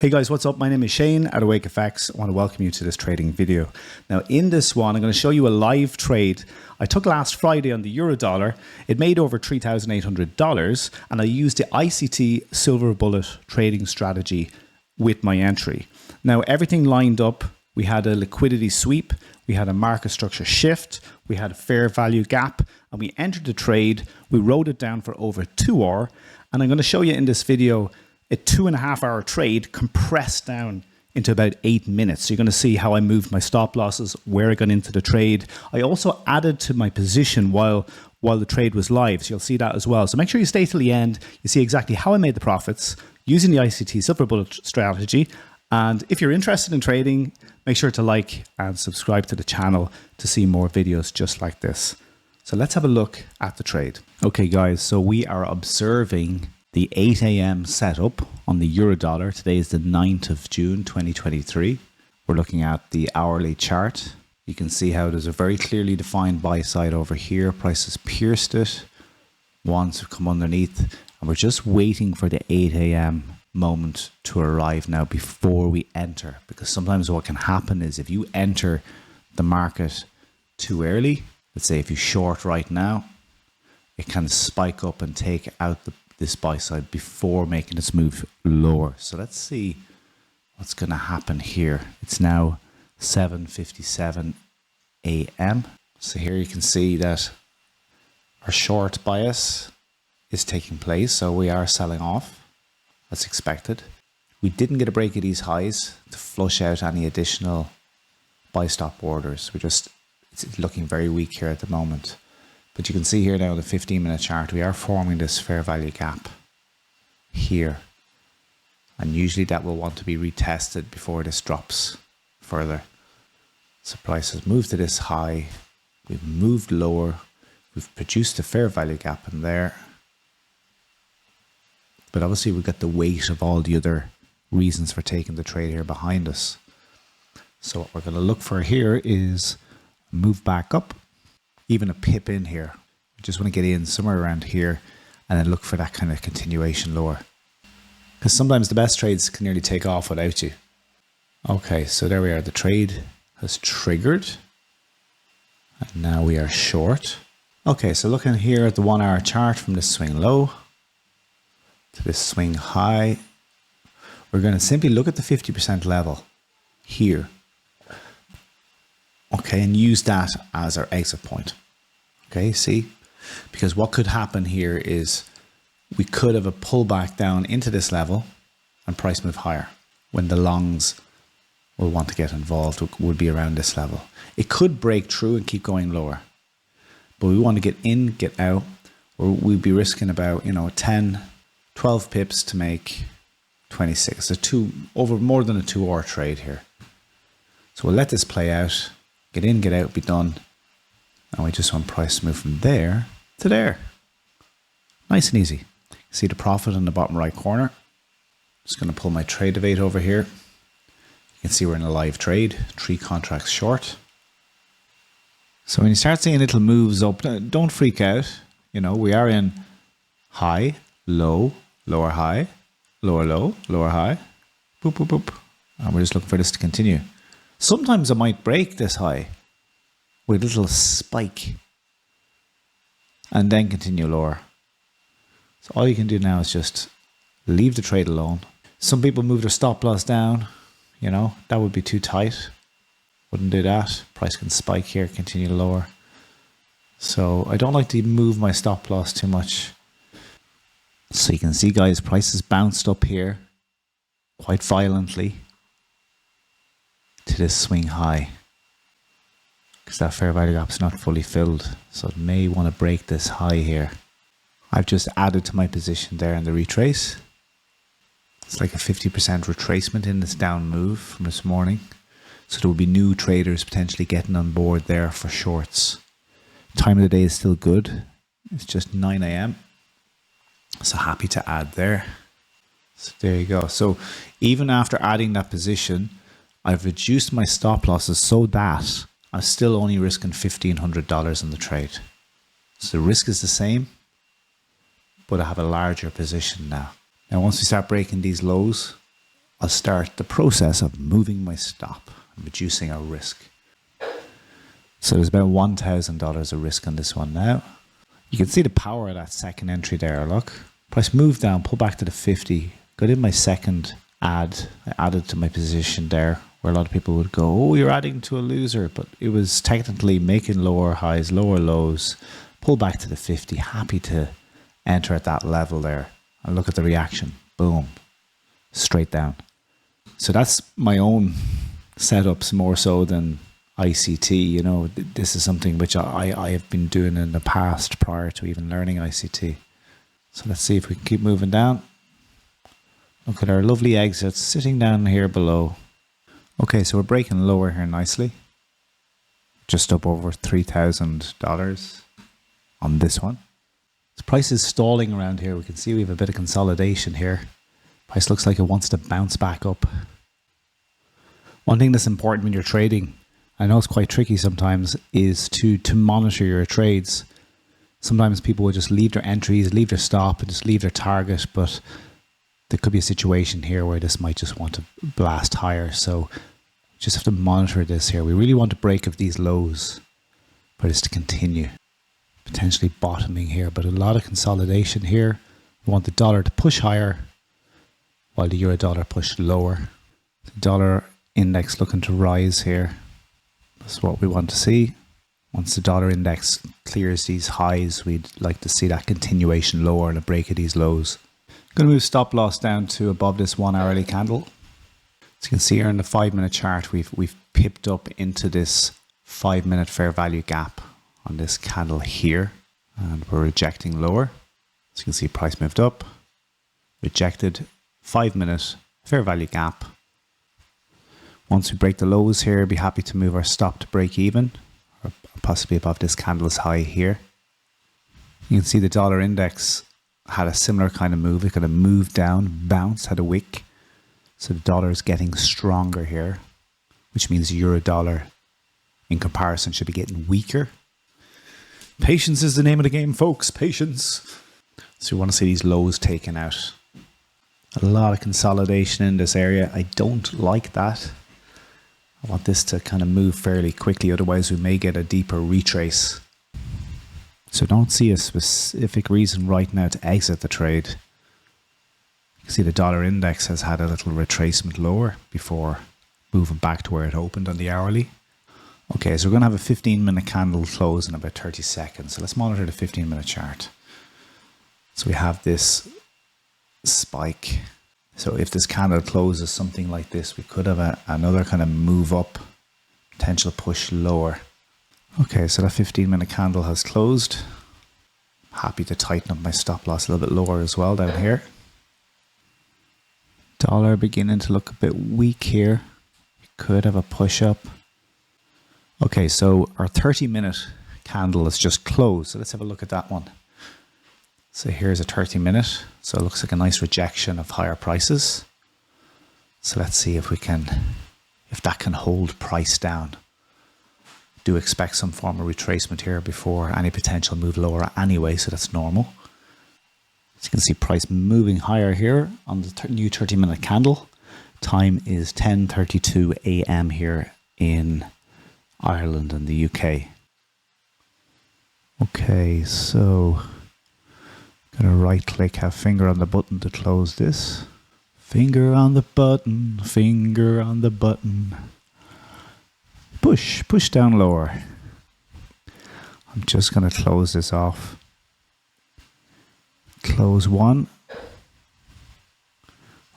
Hey guys, what's up? My name is Shane at Awake FX. I want to welcome you to this trading video. Now in this one, I'm going to show you a live trade I took last Friday on the euro dollar. It made over $3,800 and I used the ICT silver bullet trading strategy with my entry. Now everything lined up. We had a liquidity sweep, we had a market structure shift, we had a fair value gap, and we entered the trade. We wrote it down for over 2 hours, and I'm going to show you in this video a 2.5 hour trade compressed down into about 8 minutes. So you're going to see how I moved my stop losses, where I got into the trade. I also added to my position while the trade was live, so you'll see that as well. So make sure you stay till the end. You see exactly how I made the profits using the ICT silver bullet strategy. And if you're interested in trading, make sure to like and subscribe to the channel to see more videos just like this. So let's have a look at the trade. Okay guys, so we are observing the 8 a.m. setup on the euro dollar. Today is the 9th of June 2023. We're looking at the hourly chart. You can see how there's a very clearly defined buy side over here. Price has pierced it, wants to come underneath, and we're just waiting for the 8 a.m. moment to arrive now before we enter, because sometimes what can happen is if you enter the market too early, let's say if you short right now, it can spike up and take out this buy side before making its move lower. So let's see what's going to happen here. It's now 7:57 a.m. So here you can see that our short bias is taking place, so we are selling off as expected. We didn't get a break of these highs to flush out any additional buy stop orders. It's looking very weak here at the moment. But you can see here now the 15-minute chart, we are forming this fair value gap here. And usually that will want to be retested before this drops further. So price has moved to this high, we've moved lower, we've produced a fair value gap in there. But obviously we've got the weight of all the other reasons for taking the trade here behind us. So what we're going to look for here is a move back up, even a pip in here. We just want to get in somewhere around here and then look for that kind of continuation lower. Because sometimes the best trades can nearly take off without you. Okay, so there we are. The trade has triggered. And now we are short. Okay, so looking here at the 1 hour chart from this swing low to this swing high, we're going to simply look at the 50% level here. Okay, and use that as our exit point. Okay, see? Because what could happen here is we could have a pullback down into this level and price move higher when the longs will want to get involved, would be around this level. It could break through and keep going lower. But we want to get in, get out, or we'd be risking about, 10, 12 pips to make 26. So over more than a 2 hour trade here. So we'll let this play out, get in, get out, be done. And we just want price to move from there to there. Nice and easy. See the profit in the bottom right corner. Just going to pull my trade of 8 over here. You can see we're in a live trade, 3 contracts short. So when you start seeing little moves up, don't freak out. We are in high, low, lower high, lower low, lower high, boop, boop, boop. And we're just looking for this to continue. Sometimes it might break this high with a little spike and then continue lower. So all you can do now is just leave the trade alone. Some people move their stop loss down, that would be too tight. Wouldn't do that. Price can spike here, continue lower. So I don't like to move my stop loss too much. So you can see guys, price has bounced up here quite violently to this swing high, because that fair value gap is not fully filled, so it may want to break this high here. I've just added to my position there in the retrace. It's like a 50% retracement in this down move from this morning, so there will be new traders potentially getting on board there for shorts. Time of the day is still good. It's just 9 a.m. so happy to add there. So there you go. So even after adding that position, I've reduced my stop losses so that I'm still only risking $1,500 in the trade. So the risk is the same, but I have a larger position now. Now once we start breaking these lows, I'll start the process of moving my stop and reducing our risk. So there's about $1,000 of risk on this one now. You can see the power of that second entry there, look. Price moved down, pull back to the 50. Got in my second add. I added to my position there, where a lot of people would go, oh, you're adding to a loser. But it was technically making lower highs, lower lows. Pull back to the 50. Happy to enter at that level there. And look at the reaction. Boom. Straight down. So that's my own setups more so than ICT. You know, this is something which I have been doing in the past prior to even learning ICT. So let's see if we can keep moving down. Look at our lovely exits sitting down here below. Okay, so we're breaking lower here nicely. Just up over $3,000 on this one. The price is stalling around here. We can see we have a bit of consolidation here. Price looks like it wants to bounce back up. One thing that's important when you're trading, I know it's quite tricky sometimes, is to monitor your trades. Sometimes people will just leave their entries, leave their stop, and just leave their target, but there could be a situation here where this might just want to blast higher. So just have to monitor this here. We really want to break of these lows for this to continue. Potentially bottoming here, but a lot of consolidation here. We want the dollar to push higher while the euro dollar pushed lower. The dollar index looking to rise here. That's what we want to see. Once the dollar index clears these highs, we'd like to see that continuation lower and a break of these lows. Going to move stop loss down to above this 1 hourly candle. As you can see here in the 5-minute chart, we've pipped up into this 5-minute fair value gap on this candle here, and we're rejecting lower. As you can see, price moved up, rejected 5-minute fair value gap. Once we break the lows here, be happy to move our stop to break even, or possibly above this candle's high here. You can see the dollar index had a similar kind of move. It kind of moved down, bounced, had a wick. So the dollar is getting stronger here, which means euro dollar in comparison should be getting weaker. Patience is the name of the game, folks. Patience. So we want to see these lows taken out. A lot of consolidation in this area. I don't like that. I want this to kind of move fairly quickly. Otherwise, we may get a deeper retrace. So don't see a specific reason right now to exit the trade. You can see the dollar index has had a little retracement lower before moving back to where it opened on the hourly. Okay, so we're going to have a 15-minute candle close in about 30 seconds. So let's monitor the 15-minute chart. So we have this spike. So if this candle closes something like this, we could have another kind of move up, potential push lower. Okay, so that 15-minute candle has closed. Happy to tighten up my stop loss a little bit lower as well down here. Dollar beginning to look a bit weak here. We could have a push up. Okay, so our 30-minute candle has just closed. So let's have a look at that one. So here's a 30-minute. So it looks like a nice rejection of higher prices. So let's see if that can hold price down. Do expect some form of retracement here before any potential move lower anyway, so that's normal. As you can see, price moving higher here on the new 30-minute candle. Time is 10:32 a.m. here in Ireland and the UK. Okay, so gonna right click, have finger on the button to close this. Finger on the button, finger on the button. Push down lower. I'm just gonna close this off. Close one.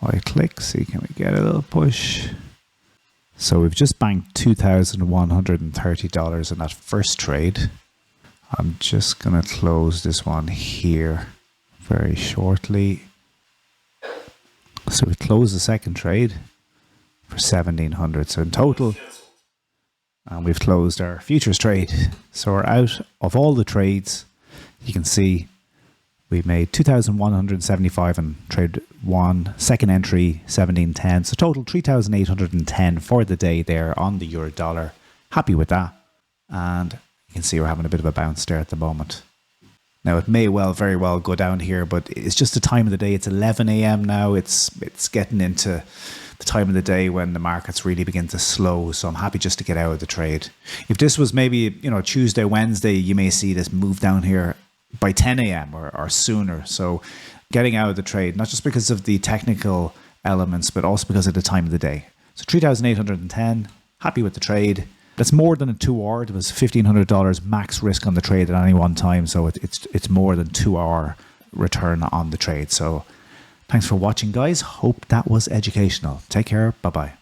Right click, see can we get a little push. So we've just banked $2,130 in that first trade. I'm just gonna close this one here very shortly. So we close the second trade for $1,700. So in total, and we've closed our futures trade. So we're out of all the trades. You can see we made $2,175 in trade one, second entry 1710. So total $3,810 for the day there on the euro dollar. Happy with that. And you can see we're having a bit of a bounce there at the moment. Now, it may very well go down here, but it's just the time of the day. It's 11 a.m. now. It's getting into the time of the day when the markets really begin to slow. So I'm happy just to get out of the trade. If this was maybe, Tuesday, Wednesday, you may see this move down here by 10 a.m. or sooner. So getting out of the trade, not just because of the technical elements, but also because of the time of the day. So 3,810, happy with the trade. That's more than a 2 hour. It was $1,500 max risk on the trade at any one time. So it's more than 2 hour return on the trade. So thanks for watching, guys. Hope that was educational. Take care. Bye-bye.